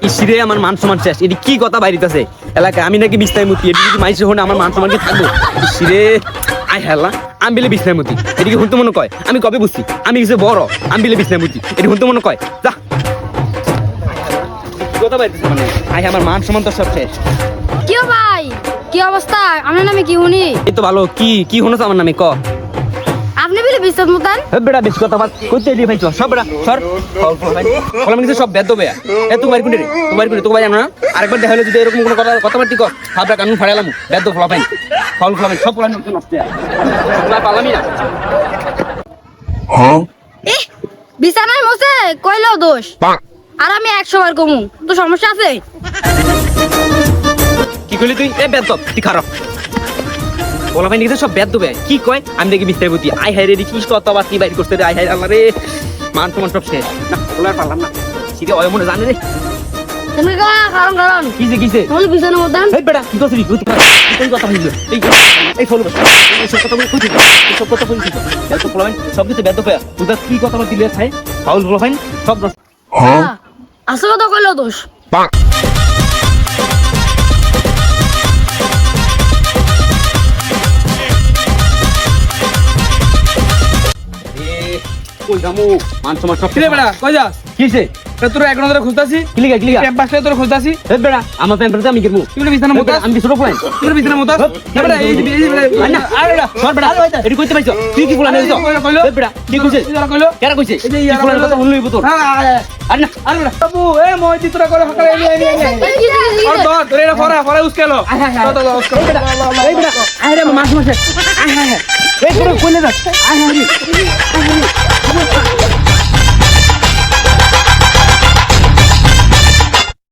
ইসরে আমার মান সম্মান শেষ। এটি কি কথা বাইরিতেছে এলাকায়? আমি নাকি বিছনাইমতি, এটি যদি মাইসে হনে আমার মান সম্মান কি থাকবো? ইসরে আই হেলা, আমি বিলে বিছনাইমতি, এটি কি হুনতে মনে কয়? আমি কবে বুঝছি আমি কিছু বড়, আমি বিলে বিছনাইমতি, এটি হুনতে মনে কয়? যা কথা বাইরিতেছে মানে আই আমার মান সম্মান তো সব শেষ। কি ভাই, কি অবস্থা? আপনার নামে কি উনি? এই তো ভালো। কি কি হনছ আমার নামে ক? আপনি বলে বিশ্বাস মতান? বেড়া বেশ কথা বাদ কইতে দি ভাই, সব বেড়া সর কলম কিছু সব বেদ বেয়া। এ তুই বাইর কোনে রে? তুই বাইর কোনে? তোকে ভাই না আরেকবার দেখা হলো যদি এরকম কোনো কথা বার্তি কর, হাবরা কানুন ফাড়ালাম বেদ ফলা পাই ফল ফলা সব ফলা নষ্ট না পালামি না। এহ, বিছানায় মশে কইলো দোষ, আর আমি 100 বার কমু। তো সমস্যা আছে? কি কইলি তুই? এ বেদ তুই খারাপ বলা পাই নিকে সব বেদ বে। কি কয় আমি দেখি বিস্তারিত আই হাই রে কি কথা বার্তি বাইর করতে রে। আই হাই আল্লাহ রে, মান তোমার সব শেষ। না বলার পারলাম না। সিধে অয় মনে জানে রে। তুমি কারণ কিসে কিসে বলে বিছানা মতান? এই বেটা কি করছিস? তুই কথা বলছিস এই ফলো এই সব কথা বলি কইছিস? এই সব কথা বলছিস এত ফলোইন সব কিছু বেদ পেয়া তুই কি কথা বলছিস লে ছাই ফাউল ফলোইন সব নষ্ট। আসলে তো কইলো দোষ। কই যামু মান তোমার সব কিরে বেড়া কই যাস? কিসে তোর এক নজরে খুঁজতাছি, ক্লিকা ক্লিকা ক্যাম্পাসে তোর খুঁজতাছি। এই বেটা আমার প্যান পড়তে আমি কিরমু? তুই বিছানা মতাস? আমি কি ছোট প্ল্যান? তুই বিছানা মতাস? বেড়া এই না আরে বেটা সর বেটা এডি কইতে পাইছো তুই কি ফুলানে দিছো? কইলো এই বেটা কি কইছে? কইলো কেরা কইছে? এই যে কি ইয়া ফুলানে কথা বললই তোর আরে না আরে বেড়া বাবু এ মই চিত্রা করে হকারে আর ধর এরা ফরা উস্কেলো তো উস্কেলো এই বেটা আরে মাছ মাছ আয় হায় এই তোর কোনে যাস আয় হায়